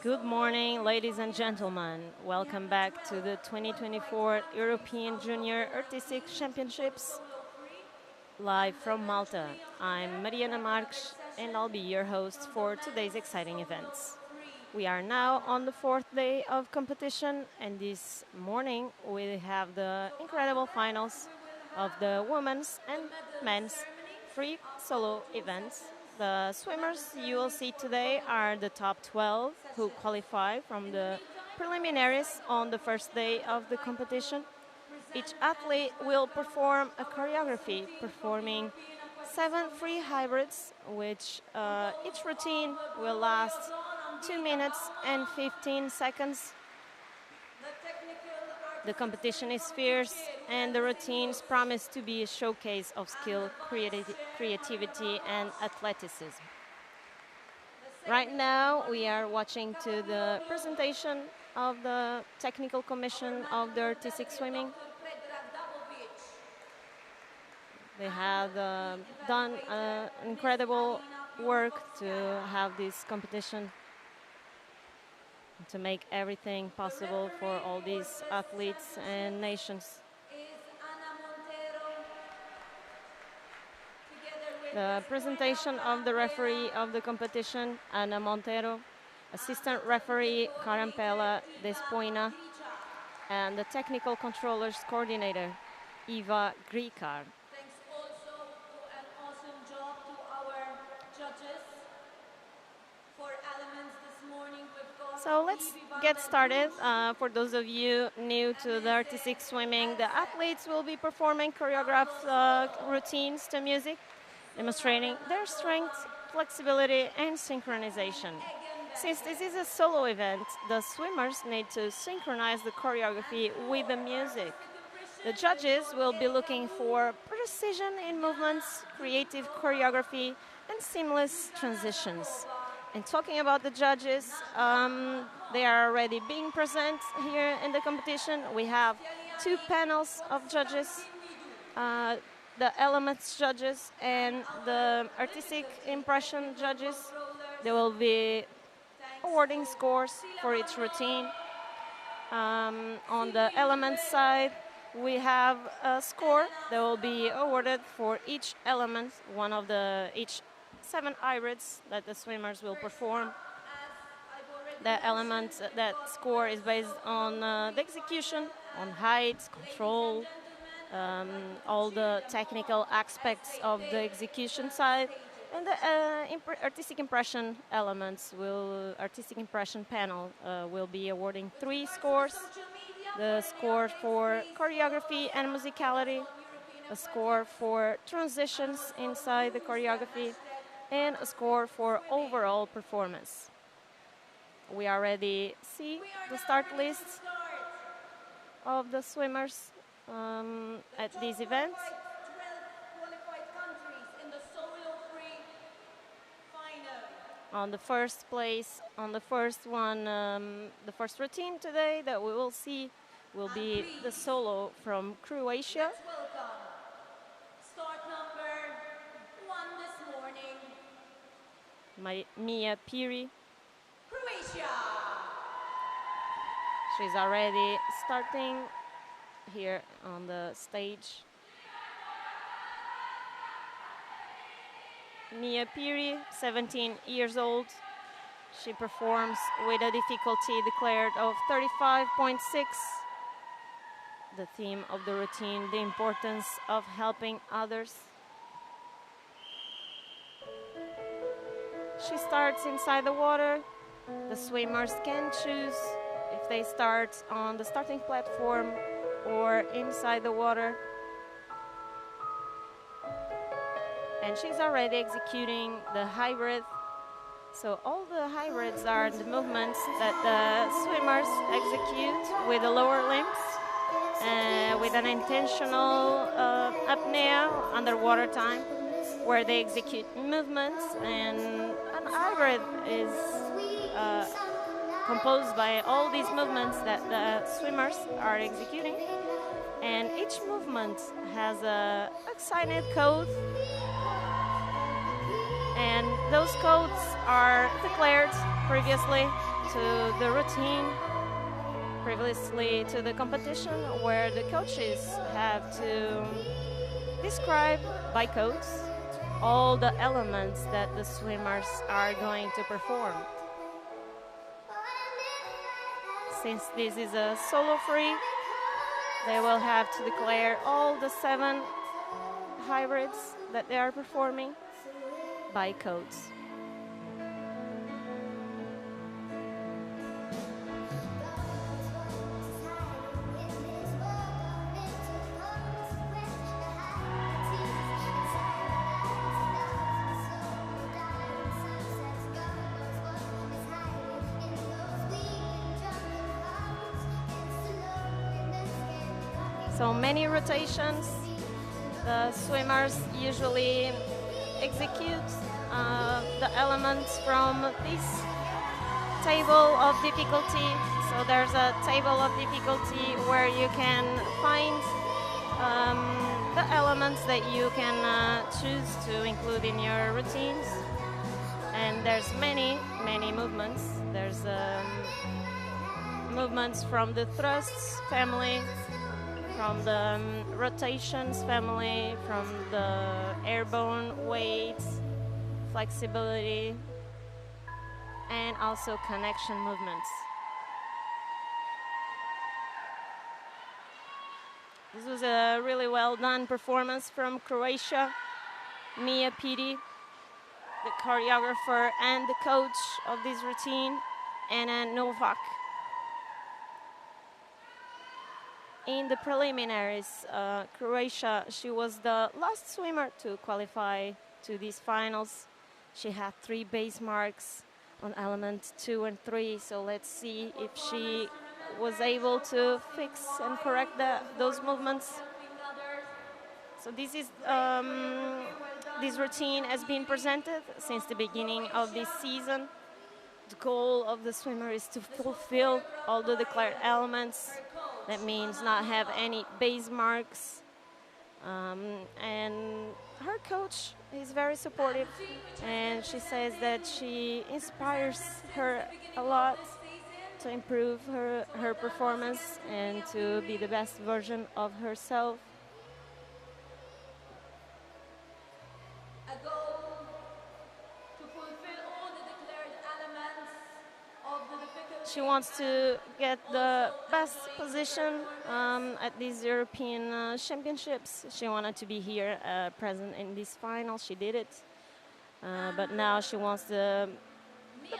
Good morning, ladies and gentlemen. Welcome back to the 2024 European Junior Artistic Championships, live from Malta. I'm Lea Anna Krajcovicova, and I'll be your host for today's exciting events. We are now on the fourth day of competition, and this morning we have the incredible finals of the women's and men's free solo events. The swimmers you will see today are the top 12 who qualify from the preliminaries on the first day of the competition. Each athlete will perform a choreography performing 7 free hybrids, which each routine will last 2 minutes and 15 seconds. The competition is fierce, and the routines promise to be a showcase of skill, creativity, and athleticism. Right now, we are watching to the presentation of the Technical Commission of the Artistic Swimming. They have done incredible work to have this competition, to make everything possible for all these athletes and nations. The presentation of the referee of the competition, Ana Montero, assistant referee, Carampella Despoina, and the technical controllers coordinator, Eva Grikar. Thanks also to an awesome job to our judges. For elements this morning, we've got So let's get started. For those of you new to the artistic swimming, the athletes will be performing choreographed routines to music, demonstrating their strength, flexibility, and synchronization. Since this is a solo event, the swimmers need to synchronize the choreography with the music. The judges will be looking for precision in movements, creative choreography, and seamless transitions. And talking about the judges, they are already being present here in the competition. We have 2 panels of judges, the elements judges and the artistic impression judges. They will be awarding scores for each routine. On the elements side, we have a score that will be awarded for each element, one of each 7 hybrids that the swimmers will perform. The element, that score is based on the execution, on height, control, all the technical aspects of the execution side, and the artistic impression elements artistic impression panel will be awarding 3 scores. The score for choreography and musicality, a score for transitions inside the choreography, and a score for overall performance. We already see the start list of the swimmers at these events. On the first place, on the first one, the first routine today that we will see will be the solo from Croatia. Start number 1 this morning. Mia Piri. Croatia. She's already starting here on the stage. Mia Piri, 17 years old. She performs with a difficulty declared of 35.6. The theme of the routine, the importance of helping others. She starts inside the water. The swimmers can choose if they start on the starting platform or inside the water. And she's already executing the hybrid. So all the hybrids are the movements that the swimmers execute with the lower limbs, with an intentional apnea underwater time, where they execute movements. And an hybrid is composed by all these movements that the swimmers are executing. And each movement has a assigned code. And those codes are declared previously to the routine previously to the competition, where the coaches have to describe by codes all the elements that the swimmers are going to perform. Since this is a solo free, they will have to declare all the 7 hybrids that they are performing by codes. So many rotations. The swimmers usually execute the elements from this table of difficulty. So there's a table of difficulty where you can find the elements that you can choose to include in your routines. And there's many movements. There's movements from the thrusts family, from the rotations family, from the airborne weights, flexibility, and also connection movements. This was a really well done performance from Croatia. Piri, the choreographer and the coach of this routine, Anna Novak. In the preliminaries, Croatia, she was the last swimmer to qualify to these finals. She had 3 base marks on element 2 and 3, so let's see if she was able to fix and correct those movements. So this routine has been presented since the beginning of this season. The goal of the swimmer is to fulfill all the declared elements. That means not have any base marks. And her coach is very supportive, and she says that she inspires her a lot to improve her performance and to be the best version of herself. She wants to get the best position at these European Championships. She wanted to be here present in this final. She did it. But now she wants the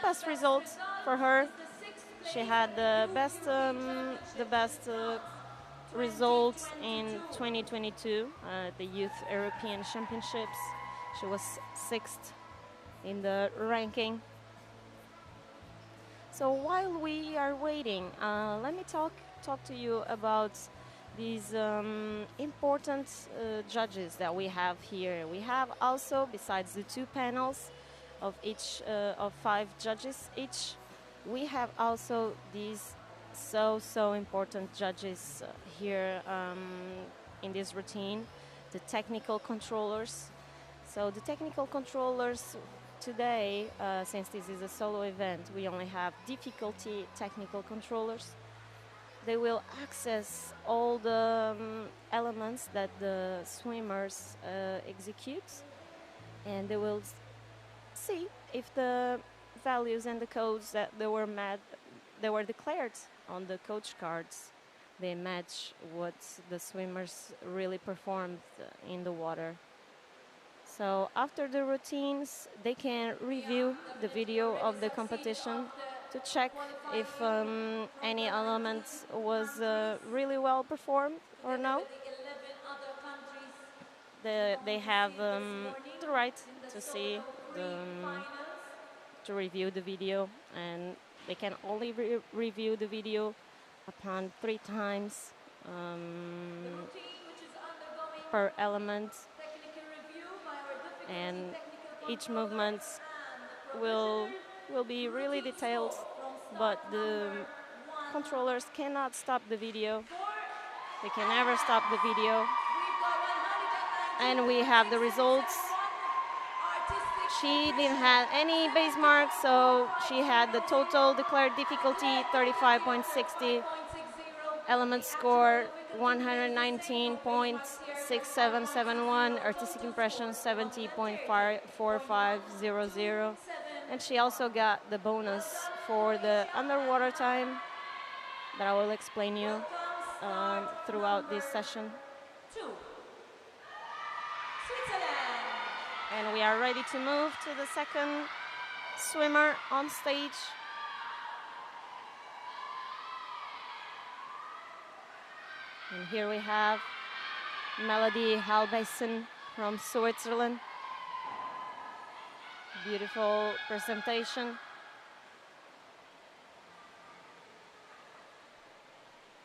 best results for her. She had the best results in 2022 at the Youth European Championships. She was 6th in the ranking. So while we are waiting, let me talk to you about these important judges that we have here. We have also, besides the 2 panels of each of 5 judges each, we have also these so important judges here in this routine, the technical controllers. So the technical controllers today, since this is a solo event, we only have difficulty technical controllers. They will access all the elements that the swimmers execute, and they will see if the values and the codes that they were declared on the coach cards, they match what the swimmers really performed in the water. So after the routines, they can review the video of the competition to check if any element was really well performed or no. They have the right to see to review the video, and they can only review the video upon 3 times per element. And each movement will be really detailed, but the controllers cannot stop the video. They can never stop the video. And we have the results. She didn't have any base marks, so she had the total declared difficulty 35.60, element score 119.6771, artistic impression 70.4500, and she also got the bonus for the underwater time that I will explain you throughout this session. And we are ready to move to the second swimmer on stage. And here we have Melody Halbeisen from Switzerland. Beautiful presentation.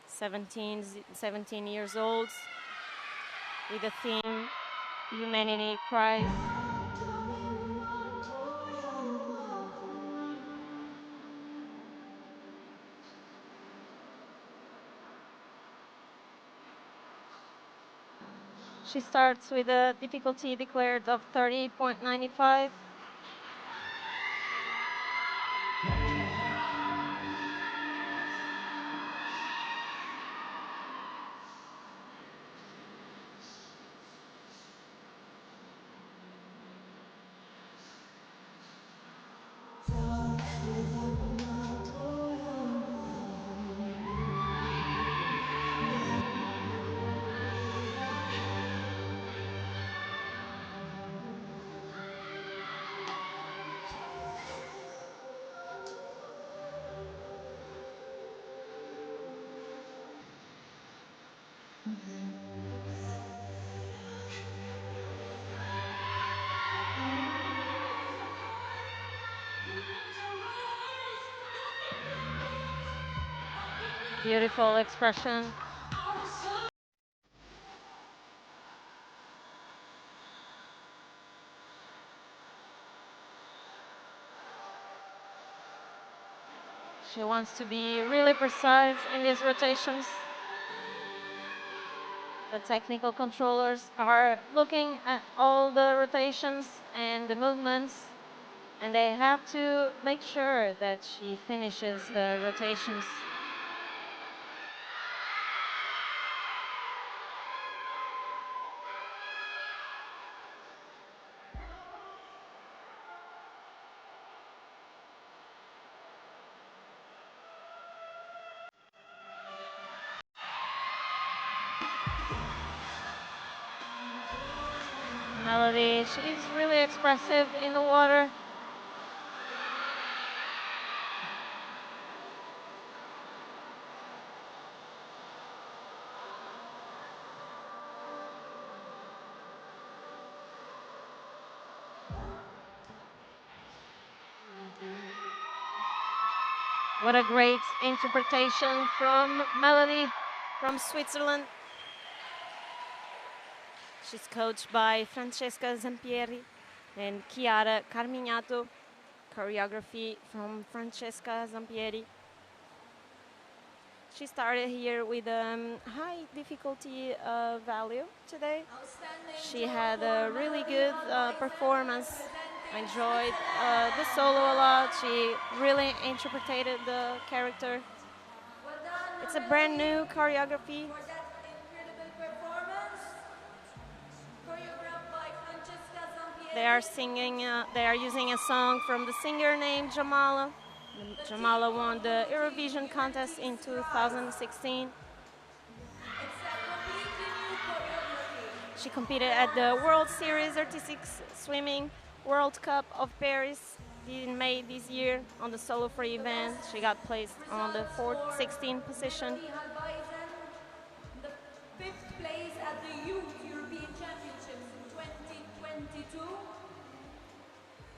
17 years old with the theme Humanity Cries. She starts with a difficulty declared of 30.95. Beautiful expression. She wants to be really precise in these rotations. The technical controllers are looking at all the rotations and the movements, and they have to make sure that she finishes the rotations. Melody, she's really expressive in the water. What a great interpretation from Melody from Switzerland. She's coached by Francesca Zampieri and Chiara Carmignato. Choreography from Francesca Zampieri. She started here with a high difficulty value today. She had a really good performance. I enjoyed the solo a lot. She really interpreted the character. It's a brand new choreography. They are singing, they are using a song from the singer named Jamala. Jamala won the Eurovision contest in 2016. She competed at the World Series Artistic Swimming World Cup of Paris in May this year on the solo free event. She got placed on the 16th position. The 5th place at the Youth European Championships in 2022.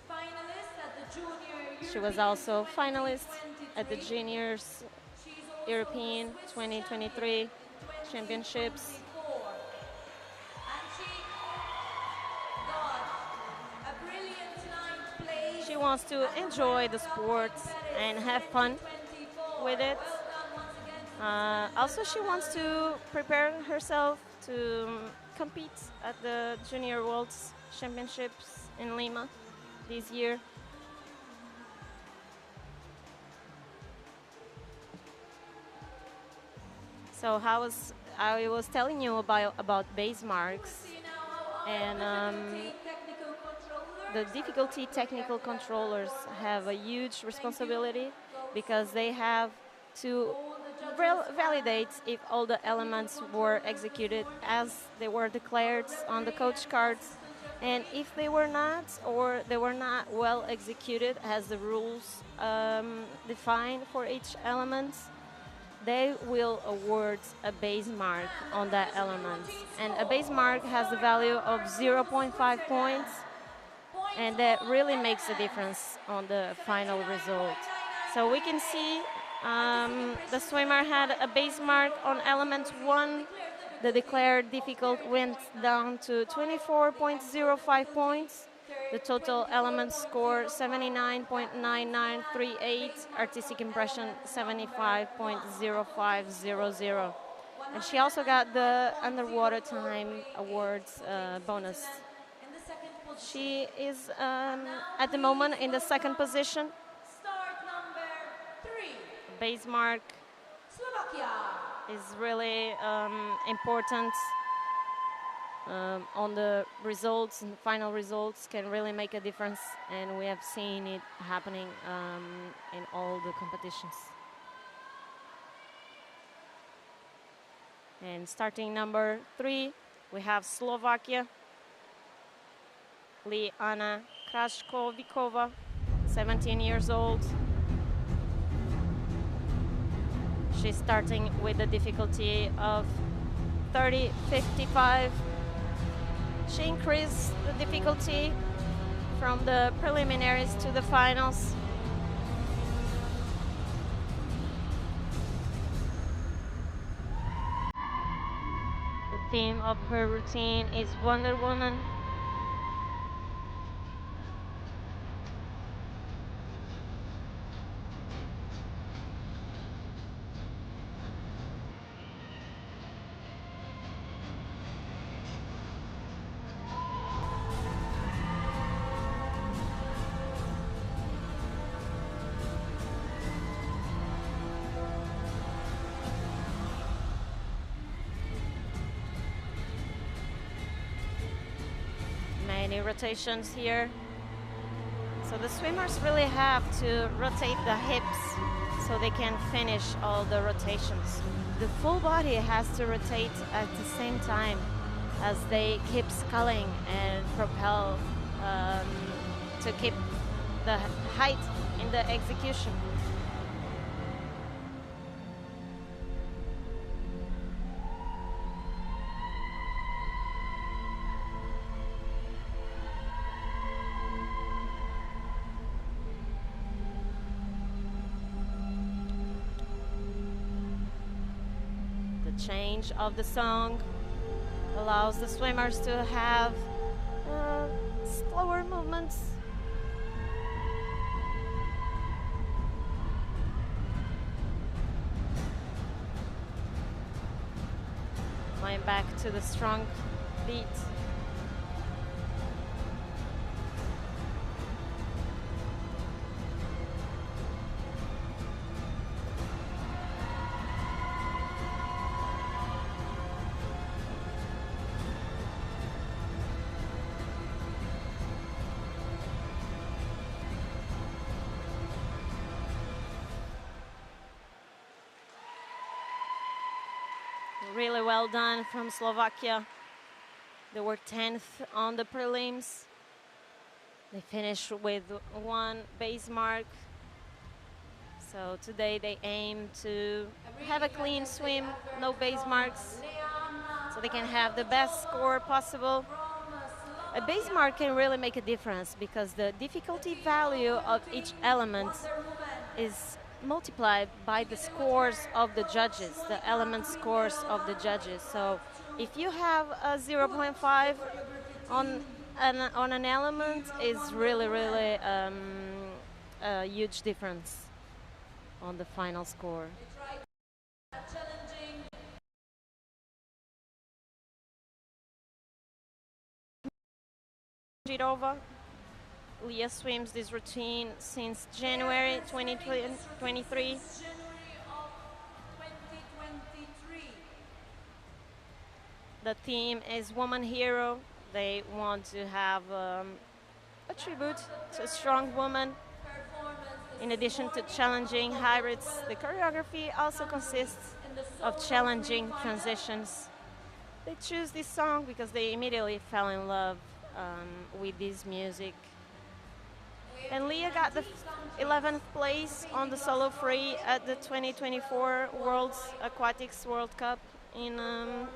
Finalist at the Junior She was also finalist at the Juniors European 2023 Championships. She wants to enjoy the sports and have fun with it. Also, she wants to prepare herself to compete at the Junior World Championships in Lima. this year. So I was telling you about base marks and the difficulty technical controllers have a huge responsibility because they have to validate if all the elements were executed as they were declared on the coach cards, and if they were not, or they were not well executed as the rules define for each element, they will award a base mark on that element. And a base mark has the value of 0.5 points, and that really makes a difference on the final result. So we can see the swimmer had a base mark on element 1. The declared difficult went down to 24.05 points. The total element score 79.9938, artistic impression 75.0500. And she also got the underwater time awards bonus. She is at the moment in the second position. Start number 3. Base mark Slovakia. is really important on the results, and the final results can really make a difference, and we have seen it happening in all the competitions. And starting number 3, we have Slovakia. Lea Anna Krajcovicova, 17 years old. She's starting with a difficulty of 30.55. She increased the difficulty from the preliminaries to the finals. The theme of her routine is Wonder Woman. Many rotations here. So the swimmers really have to rotate the hips so they can finish all the rotations. The full body has to rotate at the same time as they keep sculling and propel to keep the height in the execution. Change of the song allows the swimmers to have slower movements. Going back to the strong beat. Really well done from Slovakia. They were 10th on the prelims. They finished with 1 base mark. So today they aim to have a clean swim, no base marks, so they can have the best score possible. A base mark can really make a difference because the difficulty value of each element is multiplied by the scores of the judges, the element scores of the judges. So if you have a 0.5 on an element, is really a huge difference on the final score. Krajcovicova Lea swims this routine since January 2023. Since January of 2023. The theme is Woman Hero. They want to have a tribute to a strong woman. In addition to challenging hybrids, the choreography also consists of challenging transitions. They choose this song because they immediately fell in love with this music. And Lea got the 11th place on the solo free at the 2024 World Aquatics World Cup in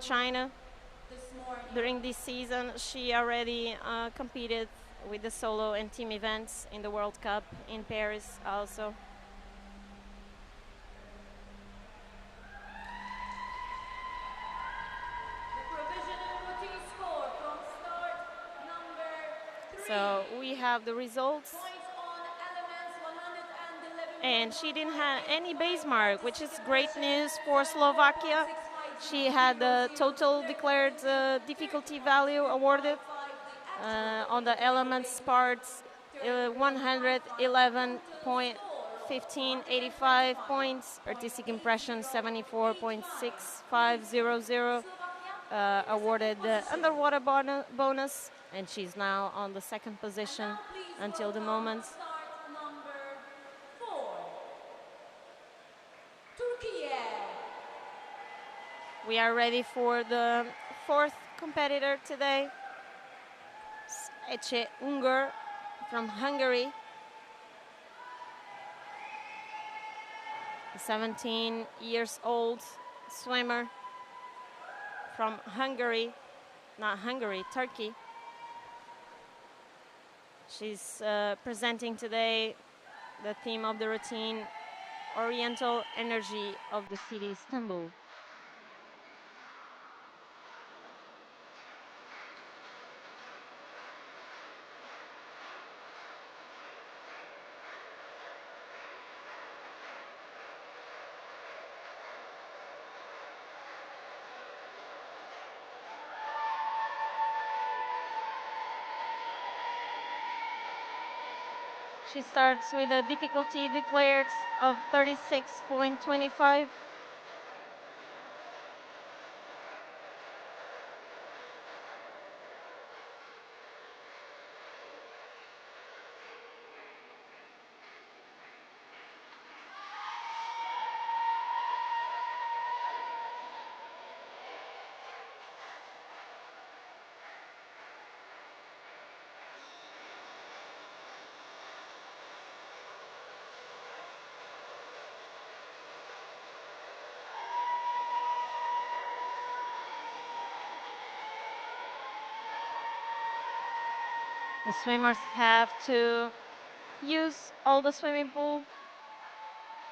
China. During this season, she already competed with the solo and team events in the World Cup in Paris also. So we have the results. And she didn't have any base mark, which is great news for Slovakia. She had the total declared difficulty value awarded on the elements parts 111.1585 points, artistic impression 74.6500, awarded the underwater bonus, and she's now on the second position until the moment. We are ready for the fourth competitor today, Ece Ungor from Hungary. A 17 years old swimmer from Hungary, not Hungary, Turkey. She's presenting today the theme of the routine, Oriental Energy of the City Istanbul. She starts with a difficulty declared of 36.25. The swimmers have to use all the swimming pool.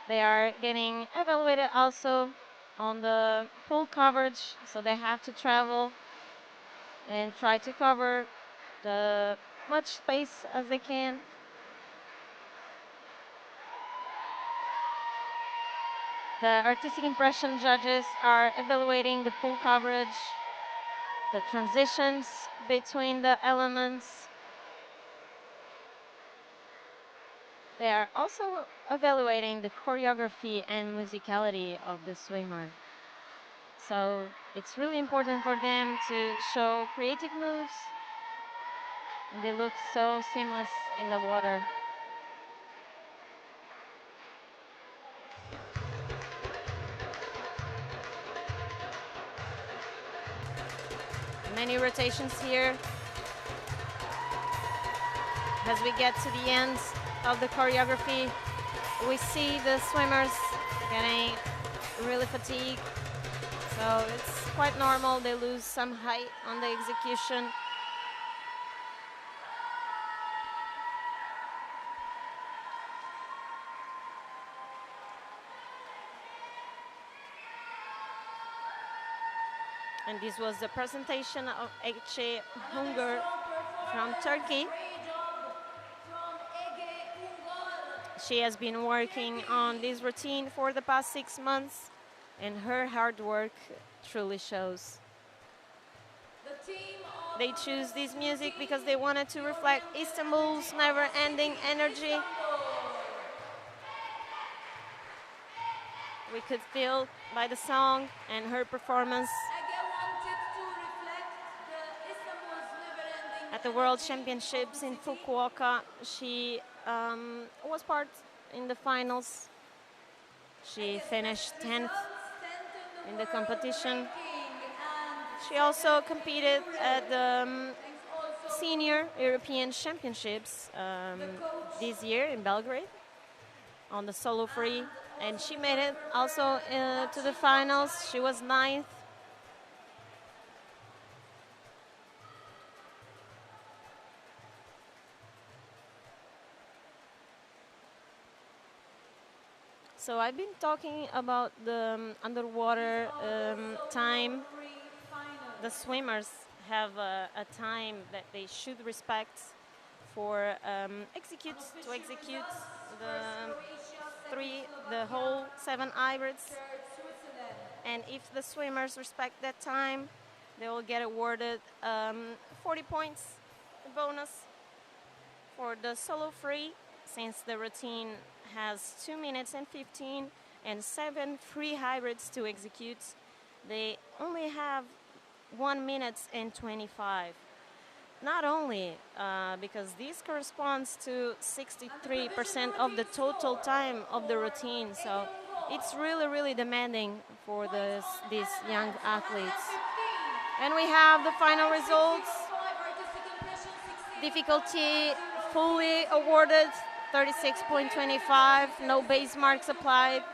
They are getting evaluated also on the pool coverage, so they have to travel and try to cover the much space as they can. The artistic impression judges are evaluating the pool coverage, the transitions between the elements. They are also evaluating the choreography and musicality of the swimmer. So it's really important for them to show creative moves. And they look so seamless in the water. Many rotations here as we get to the end of the choreography. We see the swimmers getting really fatigued, so it's quite normal. They lose some height on the execution. And this was the presentation of Ece Ungor from Turkey. She has been working on this routine for the past 6 months, and her hard work truly shows. The team They choose this music because they wanted to reflect Istanbul's never-ending energy. We could feel by the song and her performance at the World Championships in Fukuoka. She was part in the finals. She finished 10th in the competition. She also competed at the Senior European Championships this year in Belgrade on the solo free, and she made it also to the finals. She was 9th. So I've been talking about the underwater time. The swimmers have a time that they should respect for execute the whole 7 hybrids. And if the swimmers respect that time, they will get awarded 40 points bonus. For the solo free, since the routine has 2 minutes and 15 and 7 free hybrids to execute, they only have 1 minute and 25. Not only because this corresponds to 63% of the total time of the routine, so it's really demanding for these young athletes. And we have the final results. Difficulty fully awarded 36.25, no base marks applied.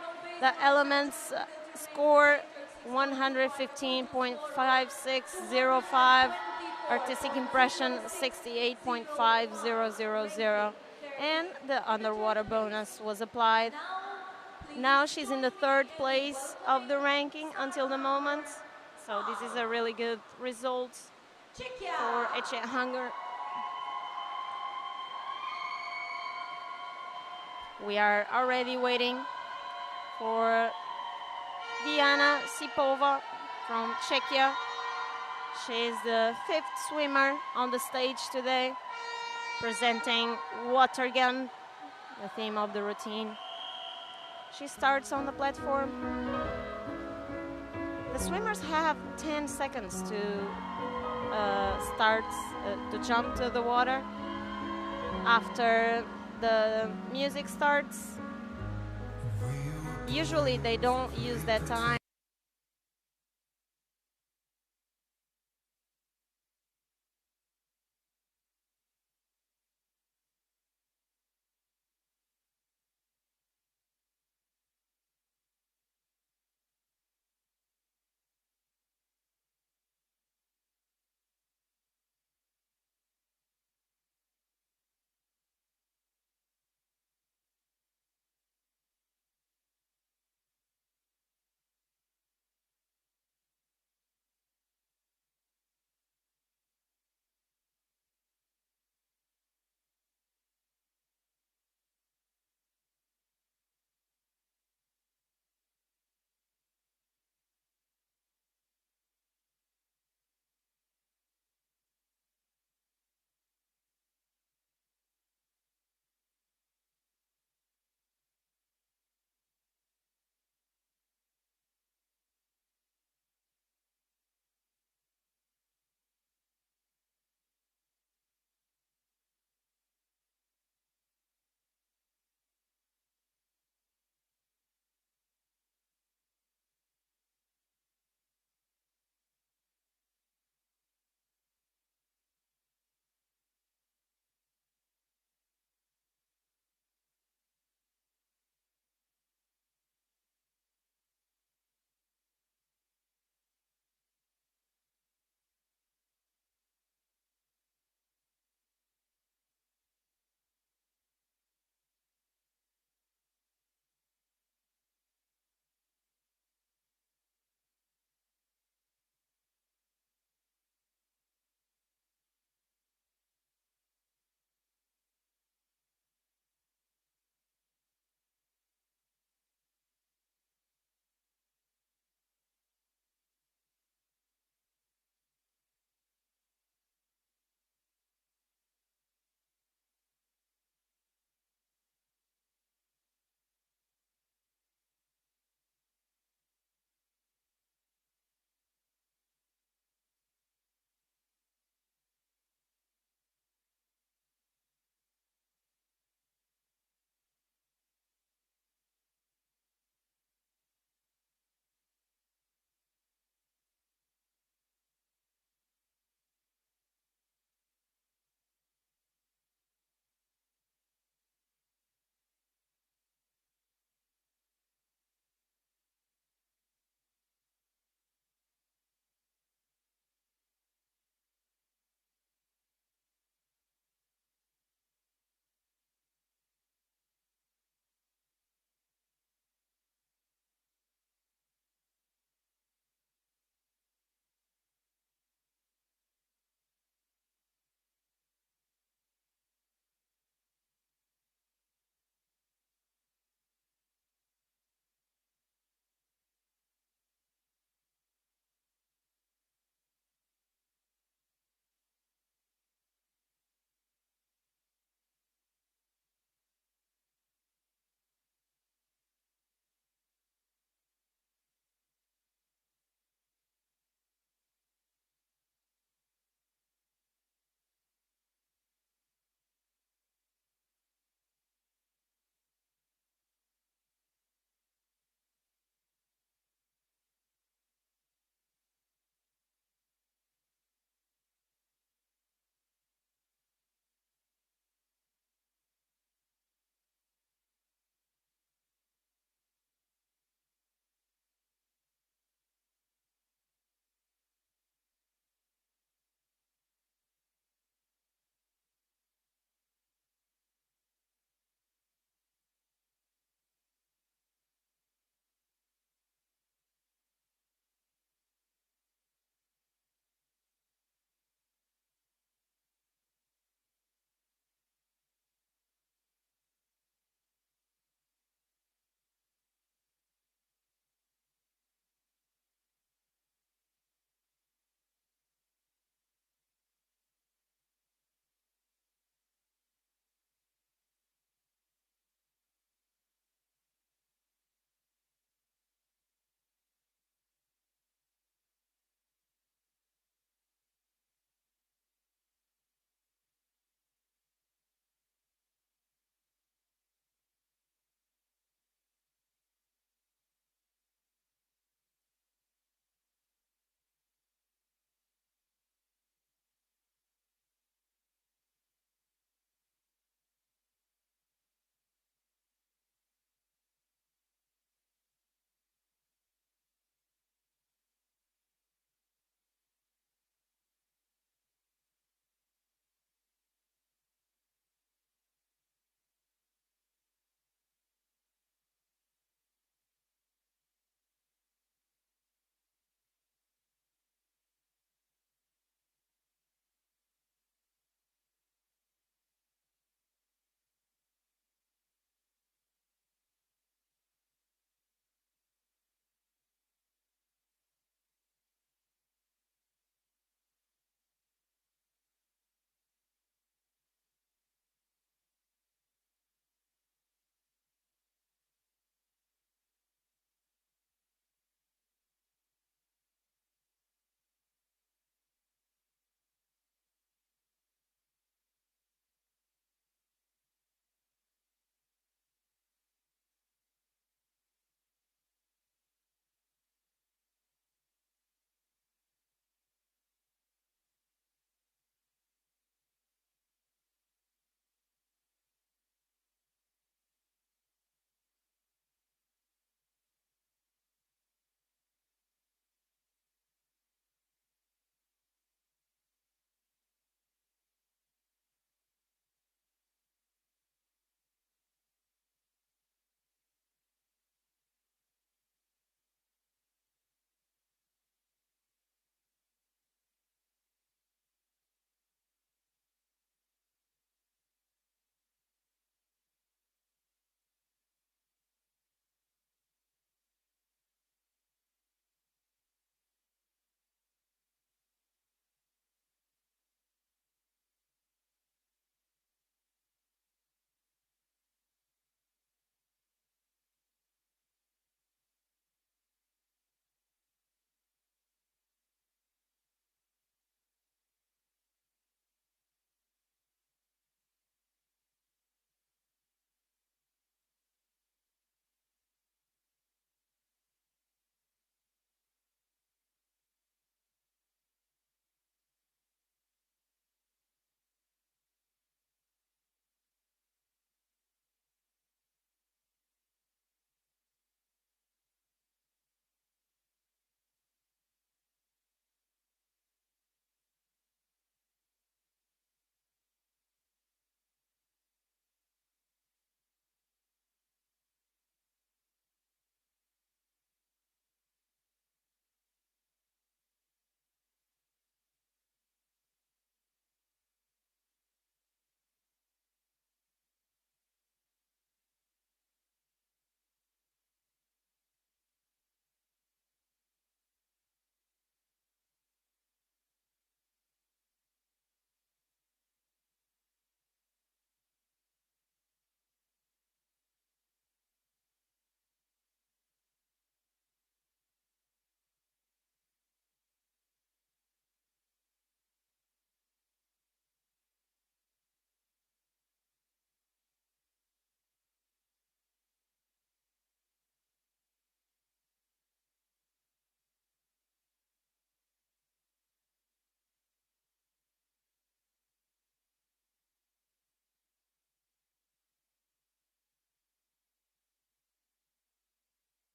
The elements score 115.5605, artistic impression 68.5000, and the underwater bonus was applied. Now she's in the 3rd place of the ranking until the moment, so this is a really good result for Ece Ungor. We are already waiting for Diana Sipova from Czechia. She is the 5th swimmer on the stage today, presenting water gun, the theme of the routine. She starts on the platform. The swimmers have 10 seconds to to jump to the water. After the music starts, usually they don't use that time.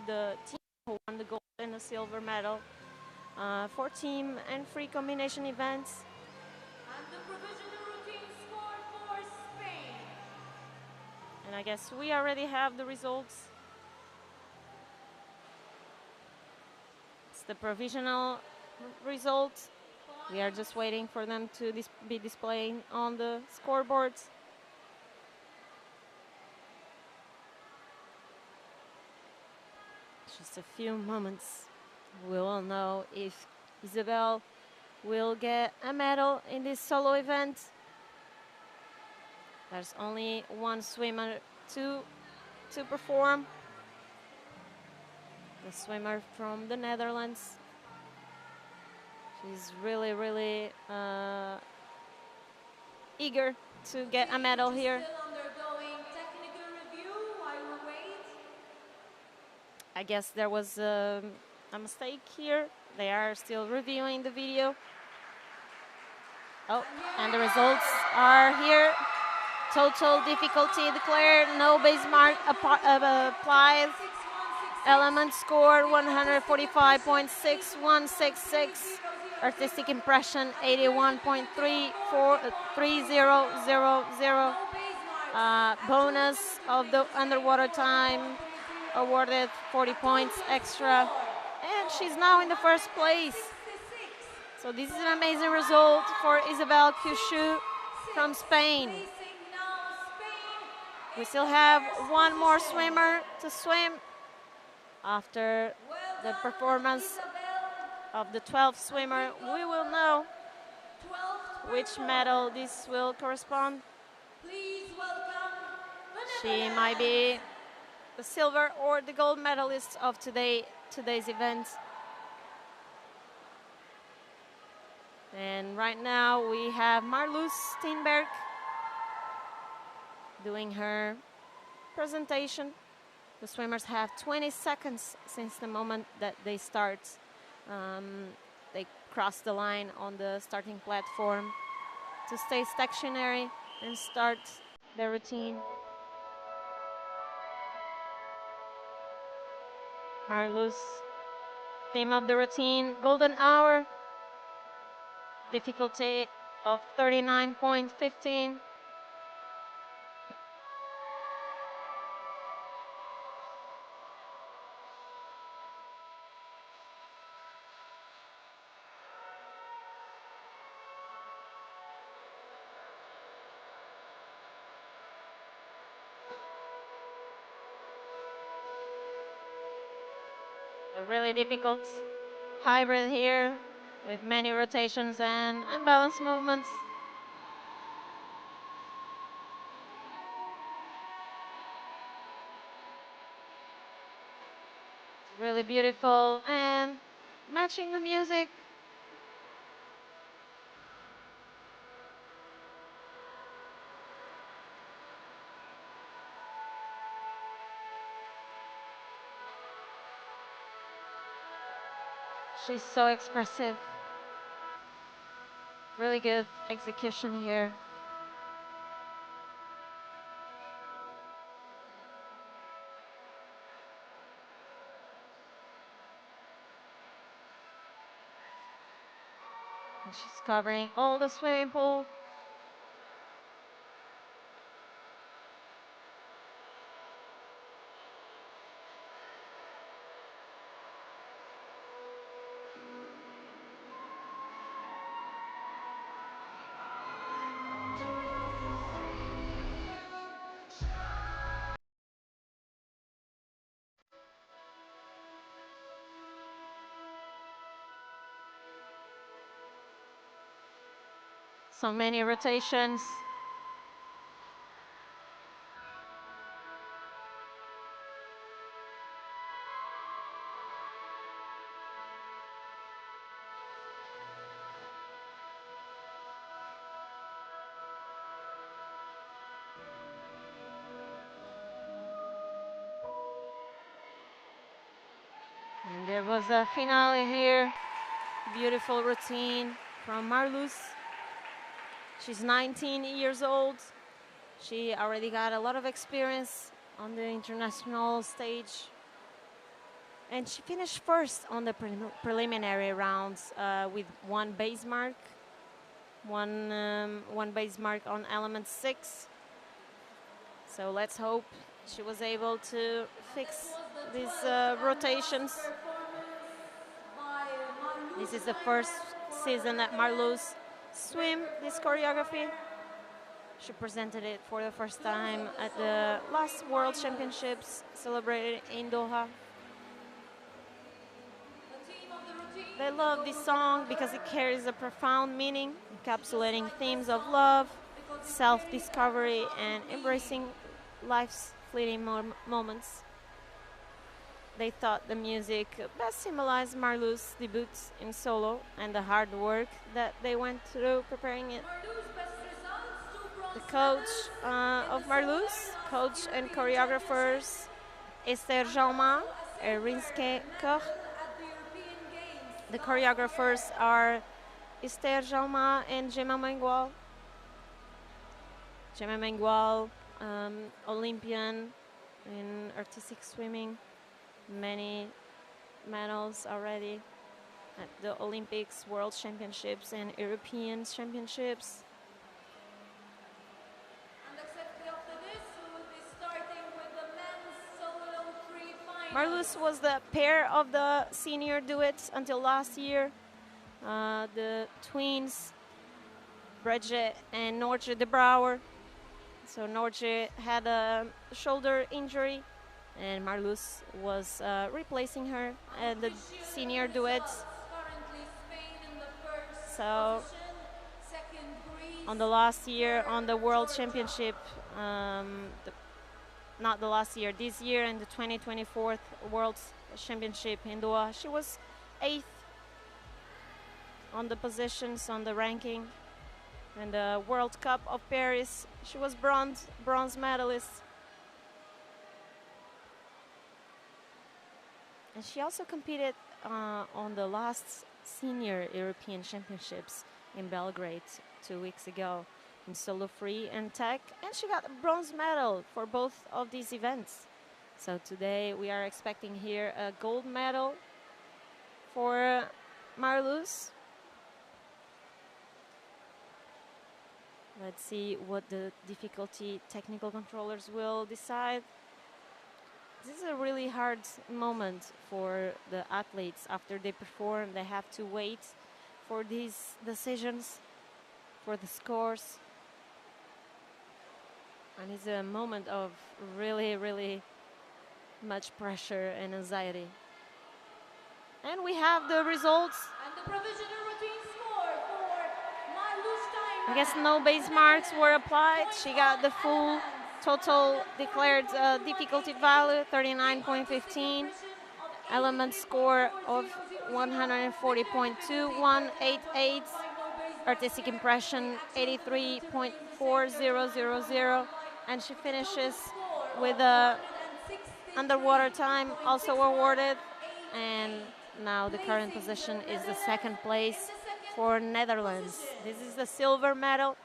the team who won the gold and the silver medal for team and free combination events. And the provisional routine score for Spain. And I guess we already have the results. It's the provisional result. We are just waiting for them to be displayed on the scoreboards. Just a few moments. We will know if Isabel will get a medal in this solo event. There's only one swimmer to perform. The swimmer from the Netherlands. She's really, really eager to get a medal here. Still undergoing technical review while we wait. I guess there was a mistake here. They are still reviewing the video. Oh, and the results are here. Total difficulty declared, no base mark applied. Element score 145.6166. Artistic impression 81.3000. Bonus of the underwater time awarded 40 points extra. And she's now in the first place. So this is an amazing result for Isabel Cushu from Spain. We still have one more swimmer to swim after the performance of the 12th swimmer. We will know which medal this will correspond. She might be the silver or the gold medalist of today's event. And right now we have Marloes Steenberg doing her presentation. The swimmers have 20 seconds since the moment that they start. They cross the line on the starting platform to stay stationary and start their routine. Marloes, theme of the routine, golden hour, difficulty of 39.15. A really difficult hybrid here with many rotations and unbalanced movements. Really beautiful and matching the music. She's so expressive. Really good execution here. And she's covering all the swimming pool. So many rotations. And there was a finale here. Beautiful routine from Marloes. She's 19 years old. She already got a lot of experience on the international stage. And she finished first on the preliminary rounds with one base mark, one base mark on element 6. So let's hope she was able to fix these rotations. This is the first season that Marloes swim this choreography. She presented it for the first time at the last World Championships celebrated in Doha. They love this song because it carries a profound meaning, encapsulating themes of love, self-discovery, and embracing life's fleeting moments. They thought the music best symbolized Marloes' debut in solo and the hard work that they went through preparing it. The coach of Marloes, coach and choreographers Esther Jalma, Erinske Koch. The choreographers are Esther Jalma and Gemma Mengual. Gemma Mengual, Olympian in artistic swimming, many medals already at the Olympics, World Championships, and European Championships. Marloes was the pair of the senior duets until last year. The twins, Bridget and Noortje de Brouwer. So Noortje had a shoulder injury, and Marloes was replacing her at the senior duets. So on the last year, on the World Championship, not the last year, this year in the 2024 World Championship in Doha, she was 8th on the positions, on the ranking. And the World Cup of Paris, she was bronze medalist. And she also competed on the last senior European Championships in Belgrade 2 weeks ago in solo free and tech, and she got a bronze medal for both of these events. So today we are expecting here a gold medal for Marloes. Let's see what the difficulty technical controllers will decide. This is a really hard moment for the athletes. After they perform, they have to wait for these decisions, for the scores. And it's a moment of really, really much pressure and anxiety. And we have the results. And the provisional routine score for Marloes. I guess no base marks were applied. She got the full total declared difficulty value, 39.15. Element score of 140.2188. Artistic impression, 83.4000. And she finishes with a underwater time also awarded. And now the current position is the second place for Netherlands. This is the silver medal.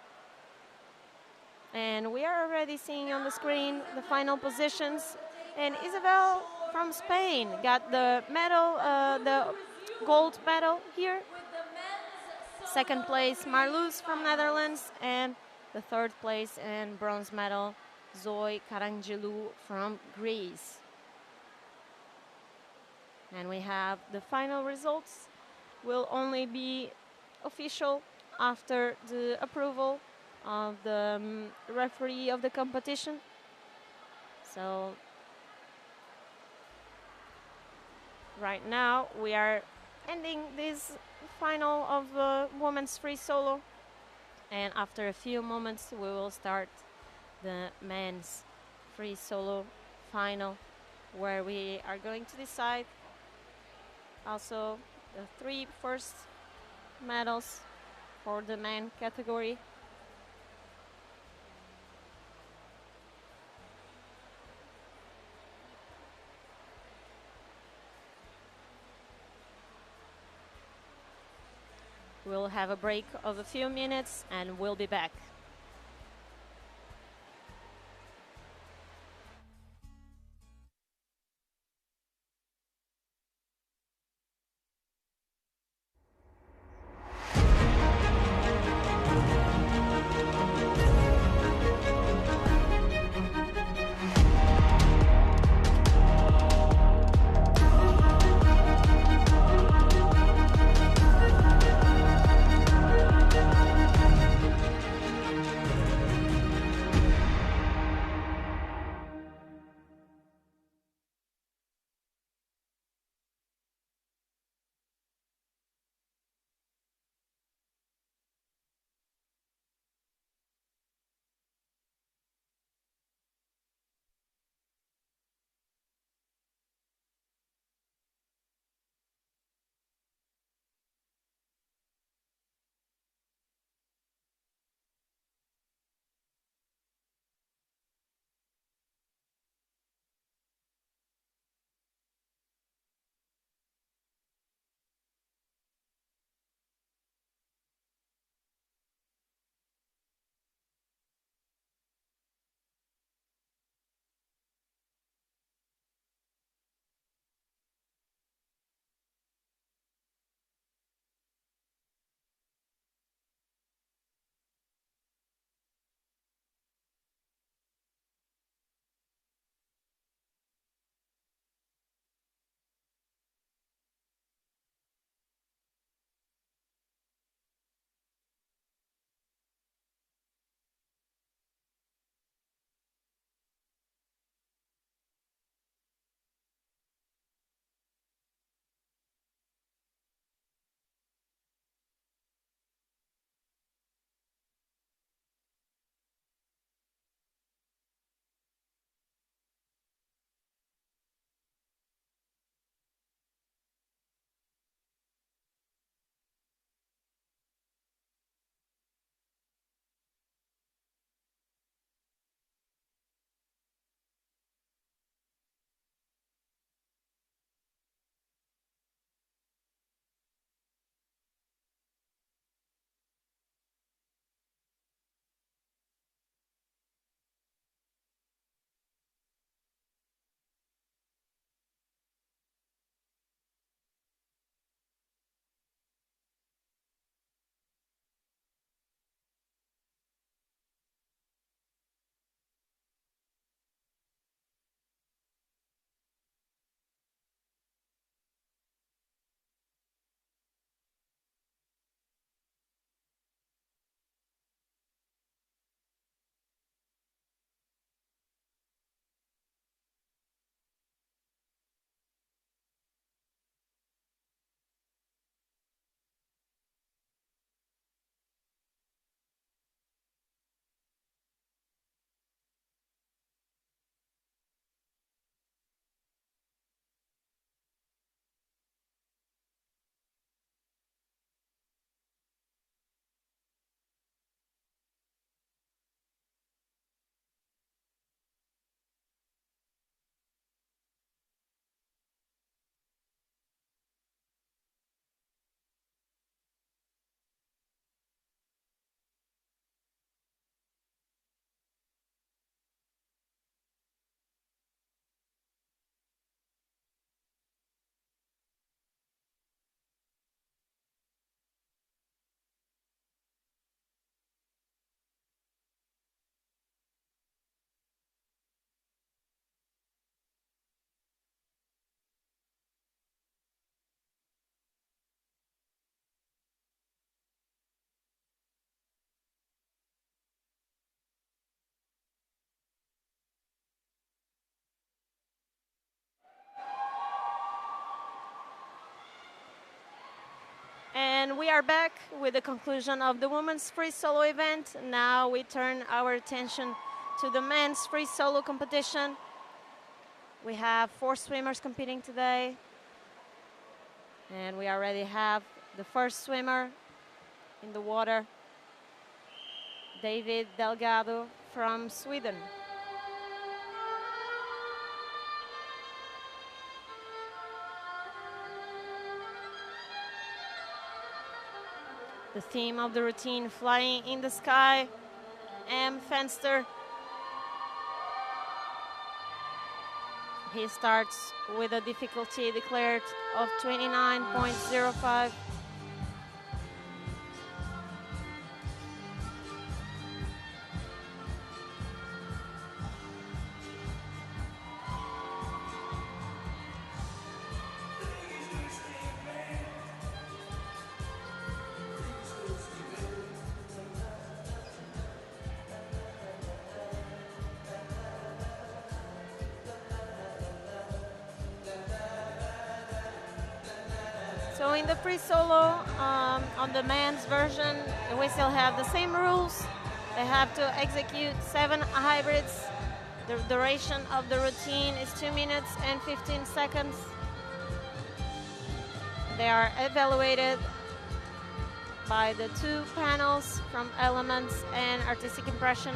And we are already seeing on the screen the final positions. And Isabel from Spain got the medal, the gold medal here. Second place, Marloes from Netherlands. And the third place and bronze medal, Zoe Karangelou from Greece. And we have the final results will only be official after the approval of the referee of the competition. So right now we are ending this final of women's free solo, and after a few moments we will start the men's free solo final, where we are going to decide also the 3 first medals for the men category. We'll have a break of a few minutes and we'll be back. we are back with the conclusion of the women's free solo event. Now we turn our attention to the men's free solo competition. We have 4 swimmers competing today. And we already have the first swimmer in the water, David Delgado from Sweden. The theme of the routine, Flying in the Sky, M. Fenster. He starts with a difficulty declared of 29.05. So in the free solo, on the men's version, we still have the same rules. They have to execute 7 hybrids. The duration of the routine is 2 minutes and 15 seconds. They are evaluated by the 2 panels from Elements and Artistic Impression.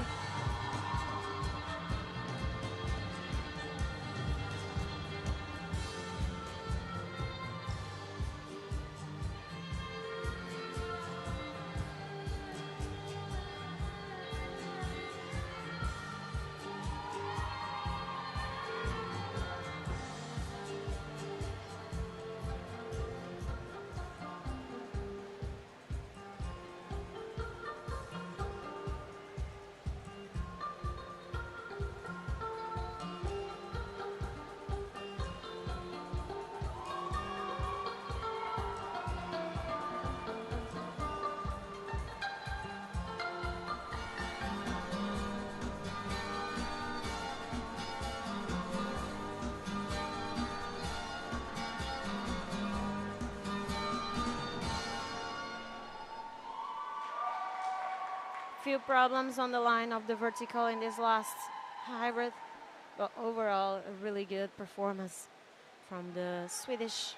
Few problems on the line of the vertical in this last hybrid, but overall a really good performance from the Swedish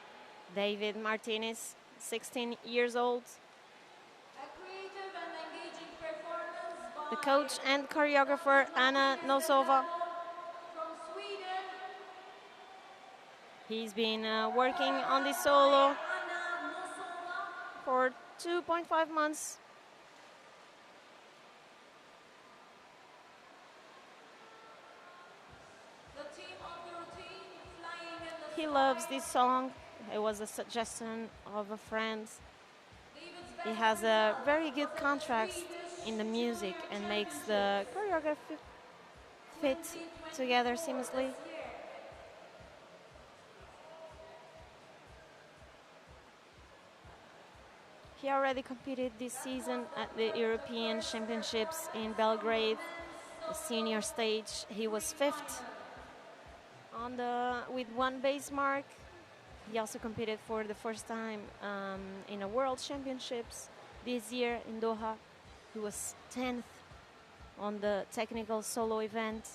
David Martinez, 16 years old. A creative and engaging performance by The coach and choreographer Anna Nosova. from Sweden, He's been working on this solo Anna Nosova. for 2.5 months. The theme of the routine, Flying in the He Sky. loves this song. It was a suggestion of a friend. David's He best has a result very good was at the contrast Swedish in the music Junior and makes the choreography fit 2024 together seamlessly. this year. He already competed this season at the European Championships in Belgrade, the senior stage. He was 5th with 1 base mark. He also competed for the first time in a World Championships this year in Doha. He was 10th on the technical solo event.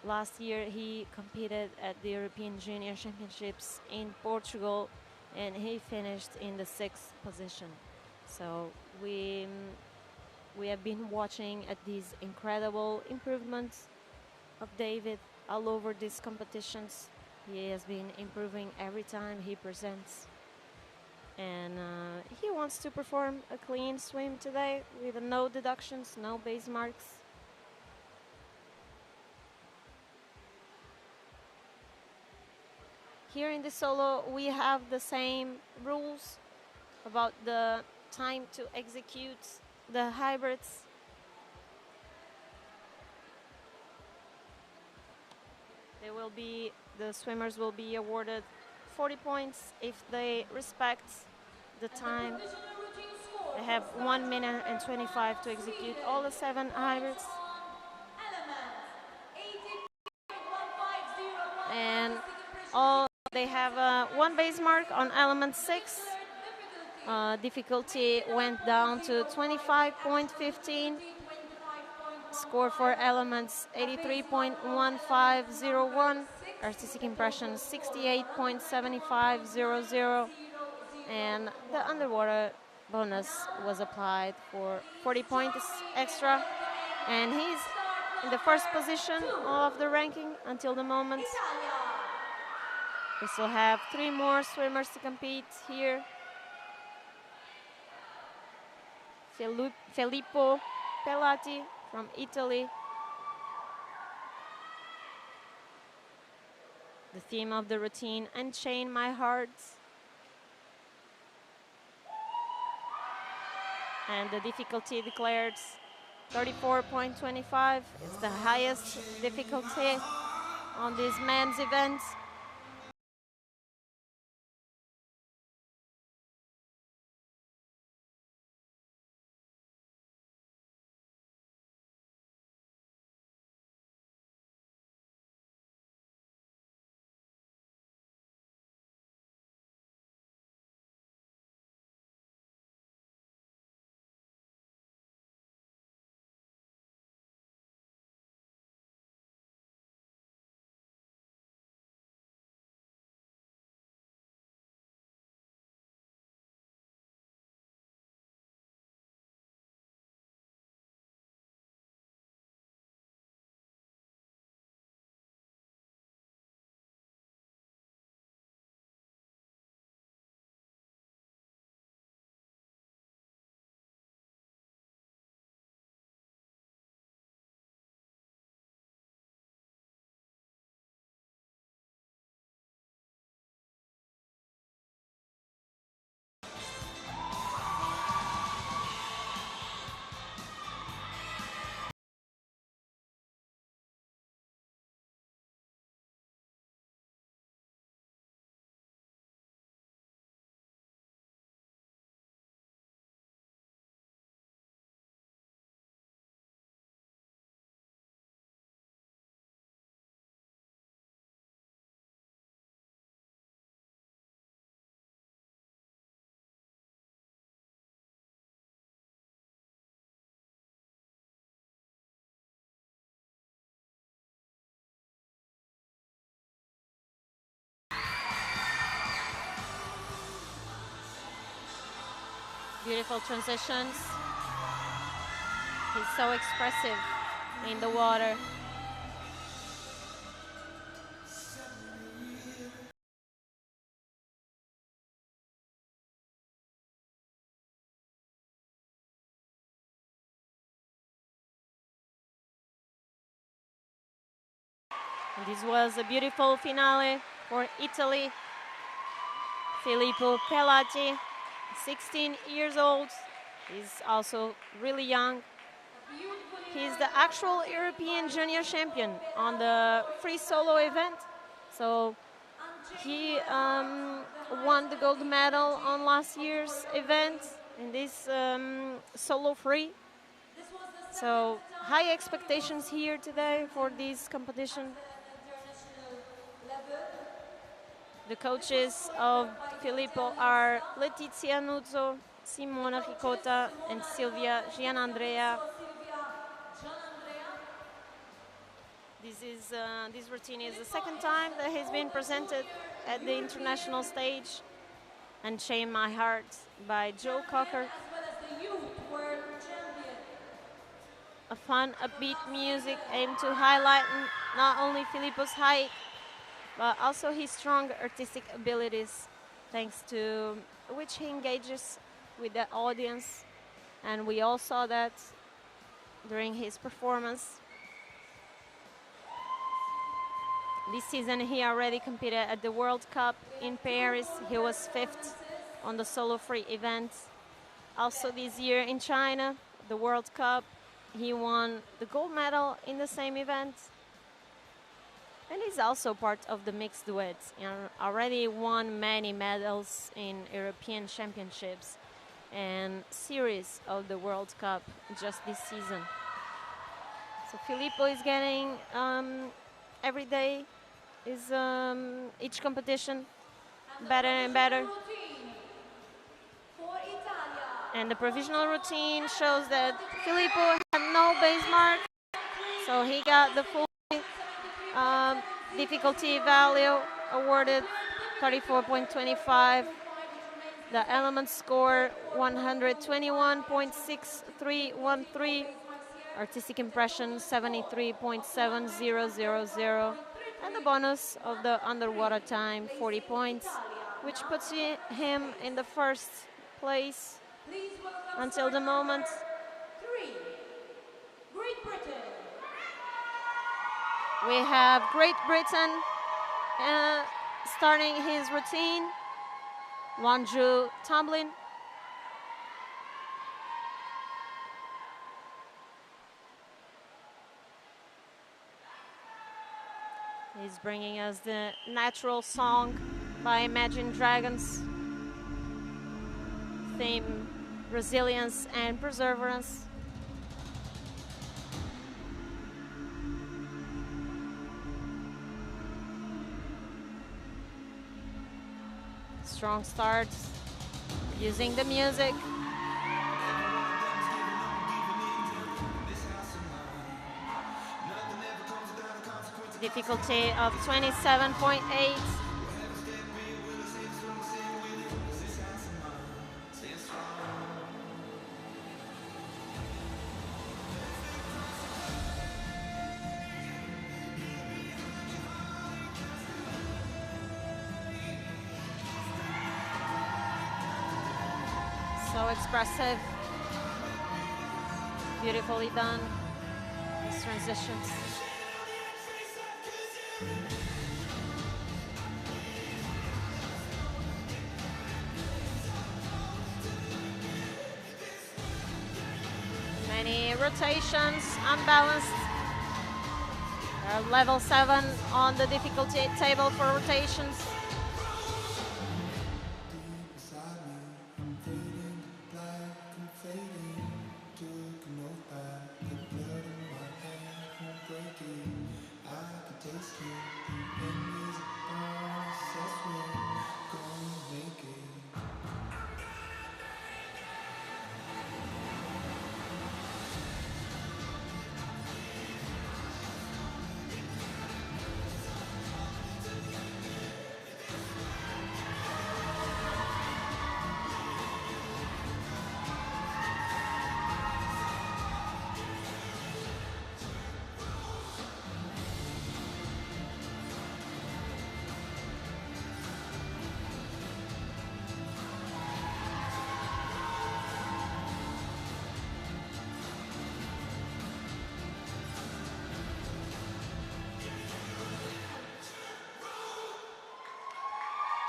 Last year he competed at the European Junior Championships in Portugal, and he finished in the 6th position. So we have been watching at these incredible improvements of David all over these competitions. He has been improving every time he presents, and he wants to perform a clean swim today with no deductions, no base marks. Here in the solo, we have the same rules about the time to execute the hybrids. The swimmers will be awarded 40 points if they respect the time. Provisional routine score They have 1 minute and 25 to execute all the 7 hybrids. Elements, 80.150. And they have 1 base mark on element 6. difficulty went down to 25.15. Score for elements 83.1501. Artistic impression 68.7500. And the underwater bonus was applied for 40 points extra. And he's in the first position of the ranking until the moment. We still have 3 more swimmers to compete here. Filippo Pelati from Italy. The theme of the routine, Unchain My Heart. And the difficulty declared 34.25 is the highest difficulty on this men's event. Beautiful transitions. He's so expressive in the water. And this was a beautiful finale for Italy. Filippo Pelati, 16 years old. He's also really young. He's the actual European junior champion on the free solo event. So he won the gold medal on last year's event in this solo free. So high expectations here today for this competition. The coaches of Filippo are Letizia Nuzzo, Simona Ricota, and Silvia Gianandrea. This routine is the second time that he's been presented at the international stage. Unchain My Heart by Joe Cocker. A fun, upbeat music aimed to highlight not only Filippo's height, but also his strong artistic abilities, thanks to which he engages with the audience. And we all saw that during his performance. This season he already competed at the World Cup in Paris. He was 5th on the solo free event. Also this year in China, the World Cup, he won the gold medal in the same event. And he's also part of the mixed duets. Already won many medals in European championships and series of the World Cup just this season. So Filippo is getting every day, is each competition better and better. And the provisional routine shows that Filippo had no base mark, so he got the full difficulty value awarded, 34.25. The element score, 121.6313. Artistic impression, 73.7000. And the bonus of the underwater time, 40 points, which puts him in the first place until the moment. 3, Great Britain. We have Great Britain starting his routine. Wonju Tomlin. He's bringing us the natural song by Imagine Dragons. Theme, resilience and perseverance. Strong starts, using the music. Difficulty of 27.8. So expressive, beautifully done, these transitions. Many rotations, unbalanced. Level 7 on the difficulty table for rotations.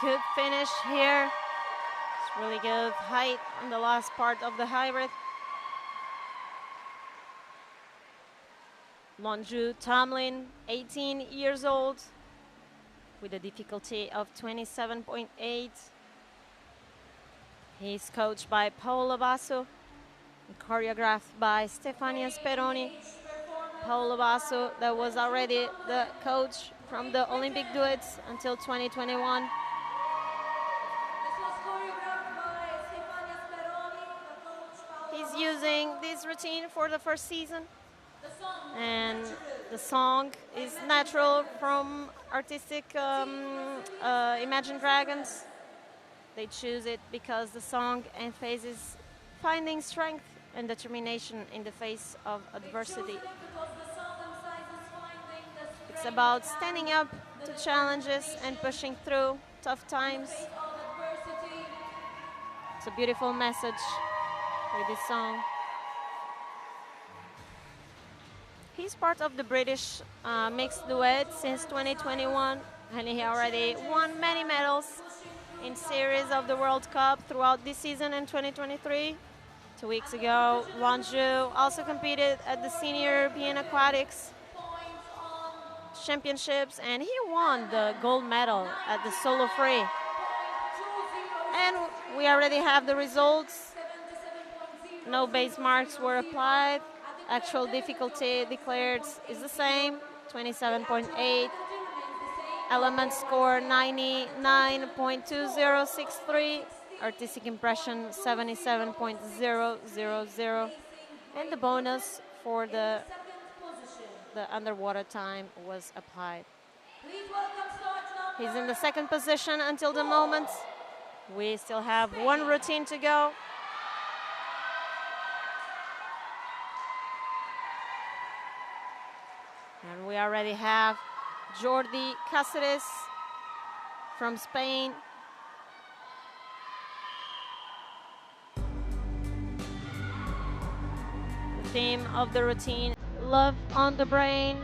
Good finish here. It's really good height on the last part of the hybrid. Wonju Tomlin, 18 years old, with a difficulty of 27.8. He's coached by Paolo Basso and choreographed by Stefania Speroni. Paolo Basso, that was already the coach from the Olympic duets until 2021. He's using this routine for the first season. And the song is natural from artistic Imagine Dragons. They choose it because the song emphasizes finding strength and determination in the face of adversity. It's about standing up to challenges and pushing through tough times. It's a beautiful message with this song. He's part of the British mixed duet since 2021, and he already won many medals in series of the World Cup throughout this season in 2023. 2 weeks ago, Wonju also competed at the Senior European Aquatics Championships, and he won the gold medal at the solo free. And we already have the results. No base marks were applied. Actual difficulty declared is the same, 27.8. Element score 99.2063. artistic impression 77.000, and the bonus for the underwater time was applied. He's in the second position until the moment. We still have one routine to go. And we already have Jordi Cáceres from Spain. The theme of the routine, love on the brain.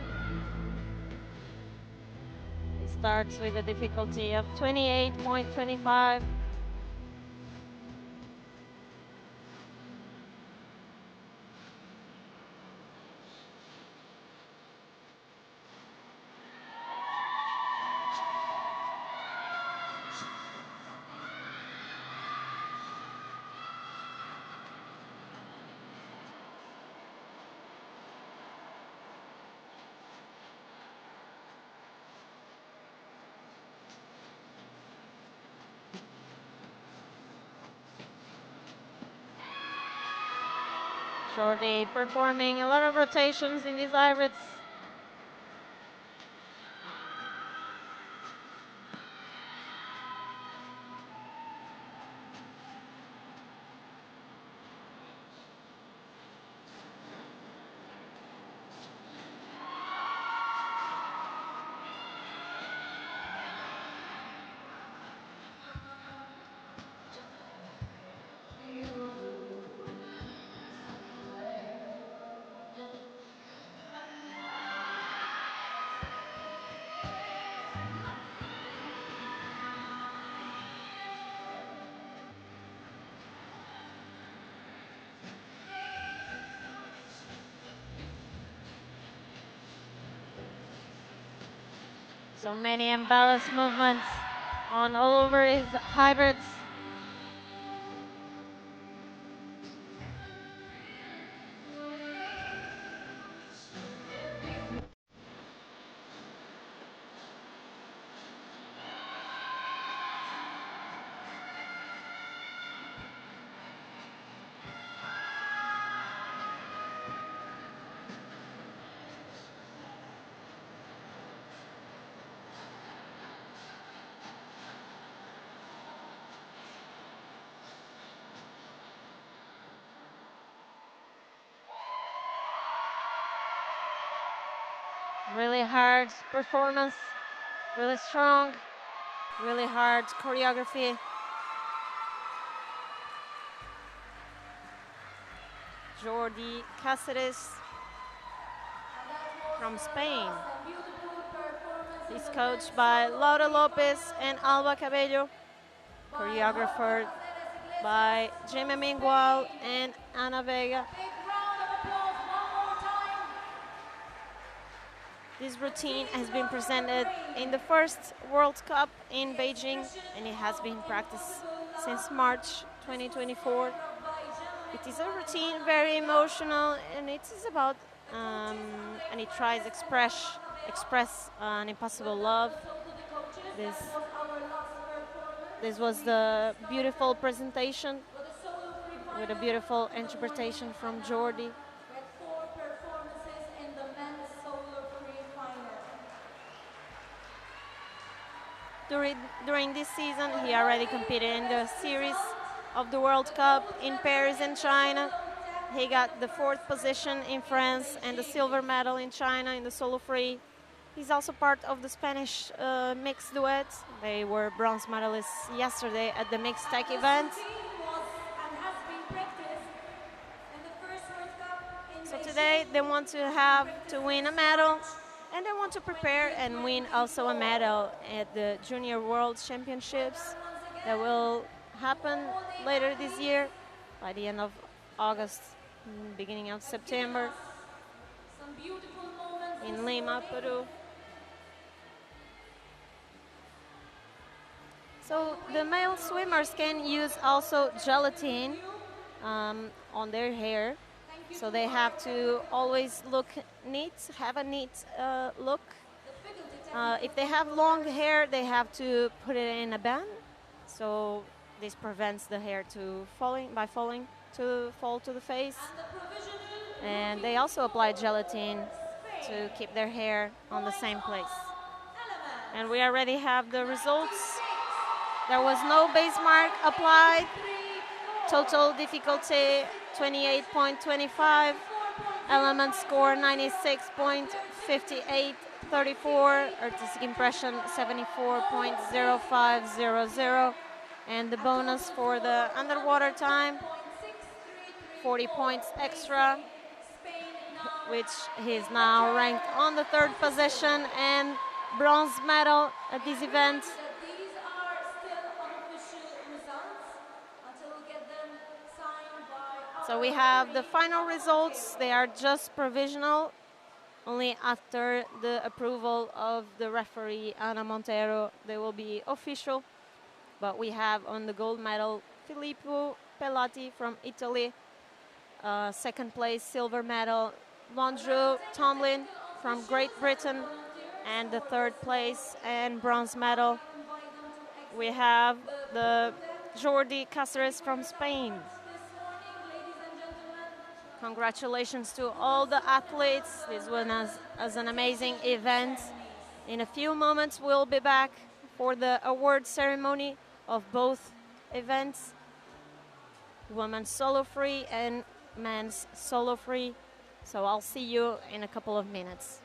It starts with a difficulty of 28.25. Jordi performing a lot of rotations in these hybrids. So many imbalanced movements on all over his hybrids. Really hard performance, really strong, really hard choreography. Jordi Cáceres from Spain. He's coached by Laura Lopez and Alba Cabello, choreographed by Jaime Mingual and Ana Vega. This routine has been presented in the first World Cup in Beijing, and it has been practiced since March 2024. It is a routine very emotional, and it is about, and it tries express an impossible love. This was the beautiful presentation with a beautiful interpretation from Jordi. During this season, he already competed in the series of the World Cup in Paris and China. He got the 4th position in France and the silver medal in China in the solo free. He's also part of the Spanish mixed duet. They were bronze medalists yesterday at the mixed tech event. So today they want to win a medal, and they want to prepare and win also a medal at the Junior World Championships that will happen later this year by the end of August, beginning of September in Lima, Peru. So the male swimmers can use also gelatin on their hair. So they have to always look neat, have a neat look. If they have long hair, they have to put it in a bun. So This prevents the hair to fall to the face. And they also apply gelatin to keep their hair on the same place. And we already have the results. There was no base mark applied. Total difficulty 28.25. Element score 96.5834. Artistic impression 74.0500. And the bonus for the underwater time 40 points extra, which he's now ranked on the 3rd position and bronze medal at this event. These are still unofficial results until we get them signed by. So we have the final results. They are just provisional. Only after the approval of the referee Anna Montero they will be official. But we have on the gold medal Filippo Pelati from Italy. 2nd place silver medal Mondrew Tomlin from Great Britain, and the 3rd place and bronze medal we have the Jordi Cáceres from Spain. Congratulations to all the athletes. This was an amazing event. In a few moments we'll be back for the award ceremony of both events, women's solo free and men's solo free. So I'll see you in a couple of minutes.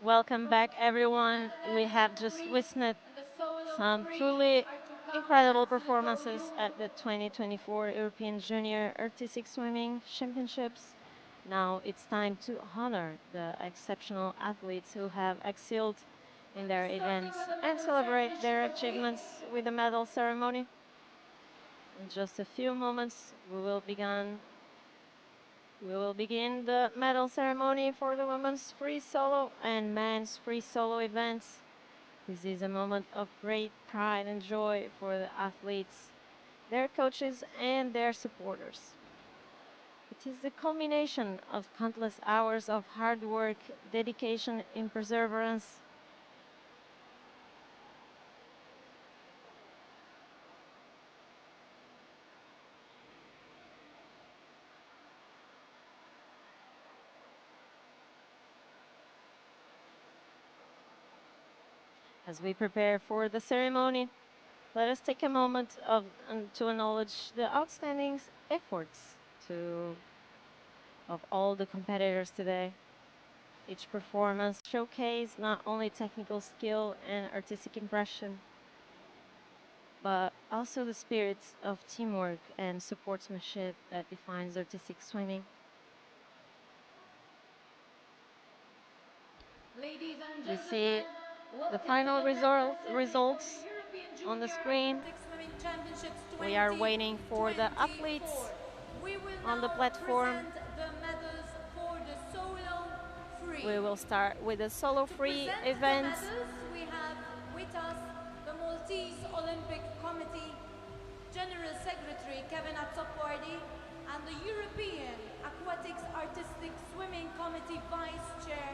Welcome back, everyone. We have just witnessed and the solo some free truly are to come incredible to the performances podium. at the 2024 European Junior Artistic Swimming Championships. Now it's time to honor the exceptional athletes who have excelled in their Starting events with the and men's celebrate championship their of weights. achievements with a medal ceremony. In just a few moments, we will begin the medal ceremony for the women's free solo and men's free solo events. This is a moment of great pride and joy for the athletes, their coaches, and their supporters. It is the culmination of countless hours of hard work, dedication, and perseverance. As we prepare for the ceremony, let us take a moment to acknowledge the outstanding efforts to, of all the competitors today. Each performance showcased not only technical skill and artistic impression, but also the spirits of teamwork and sportsmanship that defines artistic swimming. Ladies and We see gentlemen, the welcome to final the medal ceremony of the results European on the Junior screen. Aquatic Swimming Championships We are waiting for the 2024. athletes We will on the now platform. present the medals for the solo free. We will start with the solo To free present the event. medals, we have with us the Maltese Olympic Committee General Secretary Kevin Azzopardi and the European Aquatics Artistic Swimming Committee Vice Chair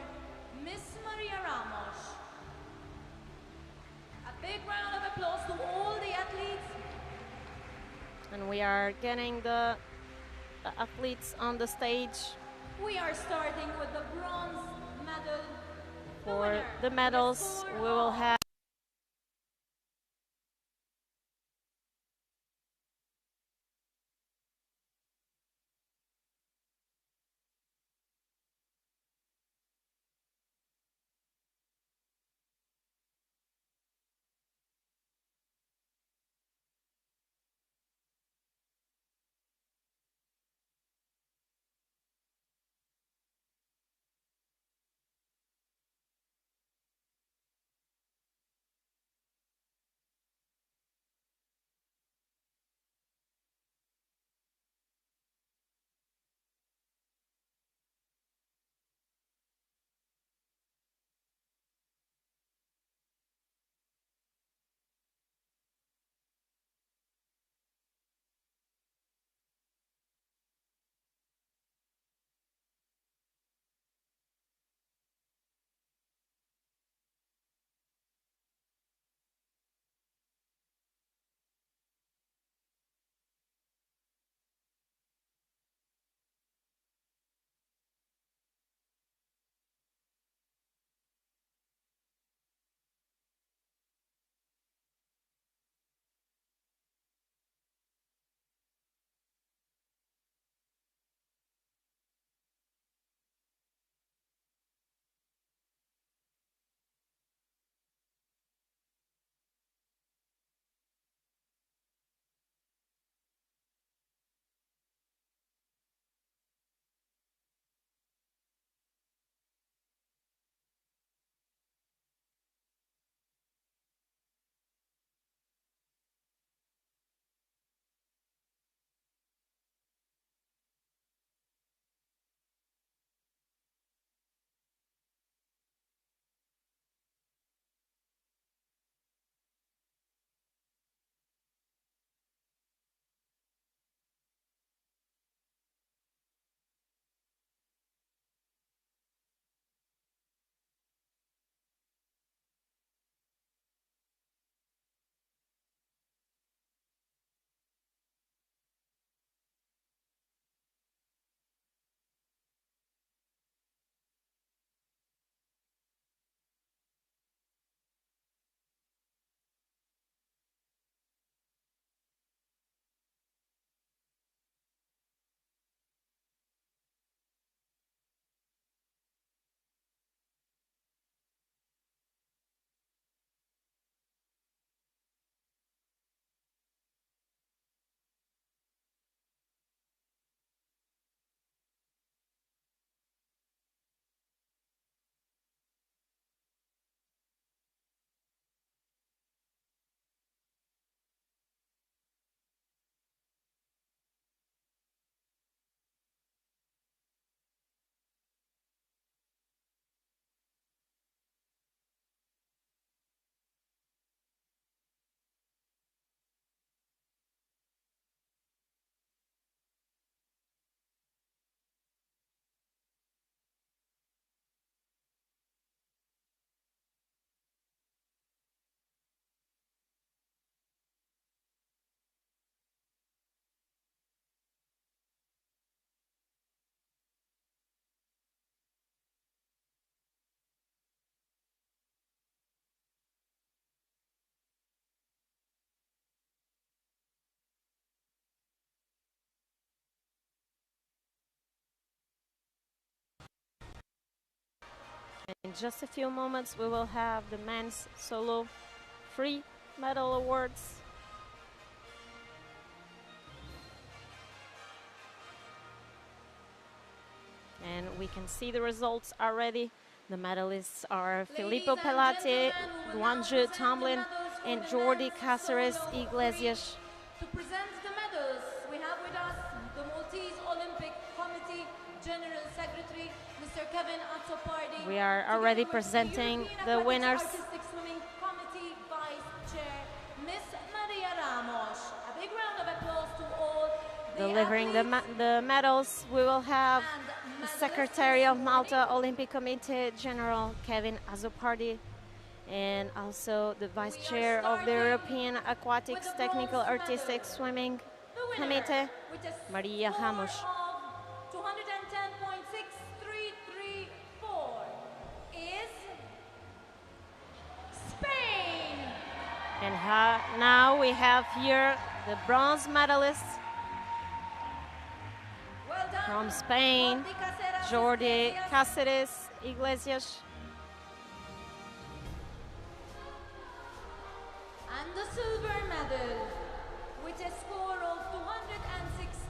Miss Maria Ramos. A big round of applause to all the athletes. And we are getting the athletes on the stage. We are starting with the bronze medal. The For winner the with a medals, score we will of have In just a few moments, we will have the men's solo free medal awards. And we can see the results already. The medalists are Filippo Pelate, Guangzhou Tomlin, and Jordi Cáceres Iglesias. To present the medals, we have with us the Maltese Olympic Committee General Secretary, Mr. Kevin Azzopardi. We are already presenting the winners. Artistic Swimming Committee Vice Chair, Miss Maria Ramos. A big round of applause to all delivering the medals. We will have the Secretary of Malta Olympic Committee General Kevin Azzopardi, and also the Vice Chair of the European Aquatics Technical Artistic Swimming Committee, Maria Ramos. 210.6334 is Spain. And now we have here the bronze medalists from Spain, Jordi Cáceres Iglesias. And the silver medal, with a score of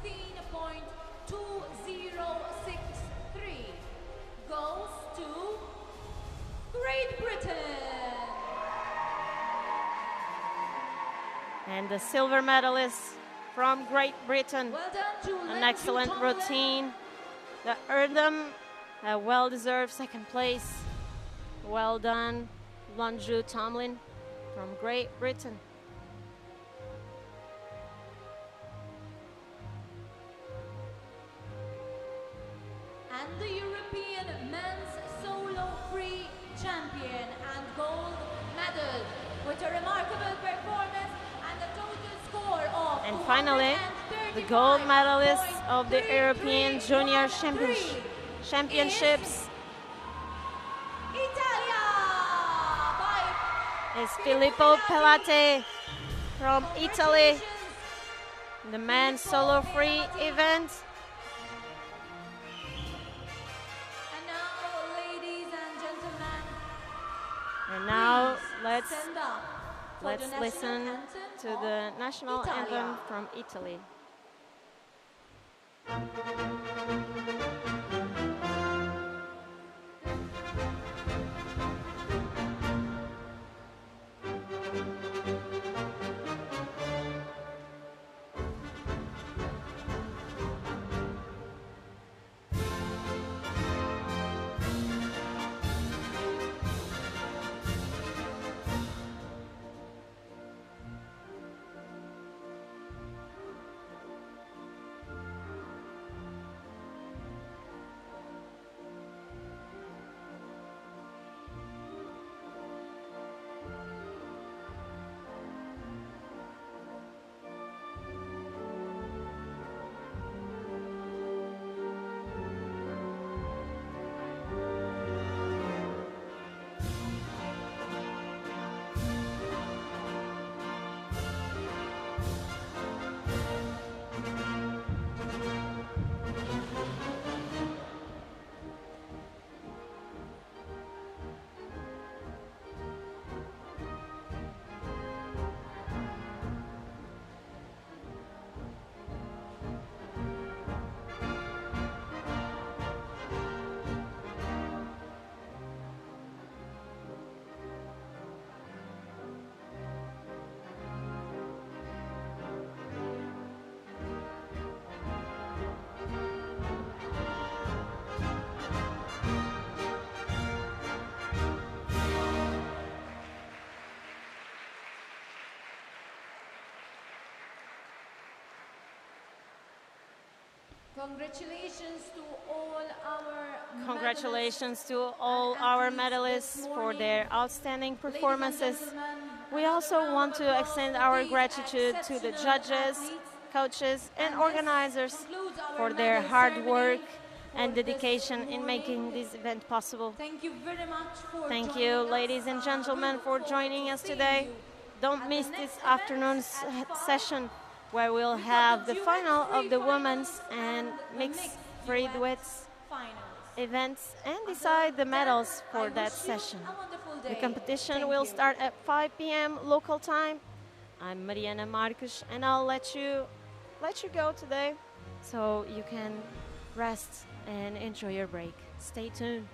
216.2063, goes to Great Britain. And the silver medalist from Great Britain, Well done to an excellent routine that earned them a well-deserved second place. Well done, Guangzhou Tomlin from Great Britain. And the European men's solo free champion and gold medal with a remarkable performance and a total score of And finally, the gold medalist of the European Junior Championships Italia is Filippo Pelate from Italy. The men's solo free event. And now, ladies and gentlemen, And now let's stand up for the national listen anthem to of the national Italia. anthem from Italy. Congratulations to all our Congratulations to all our medalists for their outstanding performances. We also want to extend our gratitude to the judges, coaches, and organizers for their hard work and dedication in making this event possible. Thank you very much for Thank joining you, us. ladies and gentlemen, for joining us today. Don't miss this afternoon's session, where we'll have the final of the women's and mixed free duets. Finals. events and Until decide the then, medals I for that wish you session. a wonderful day. The competition Thank will you. start at 5 p.m. local time. I'm Mariana Marques, and I'll let you go today so you can rest and enjoy your break. Stay tuned.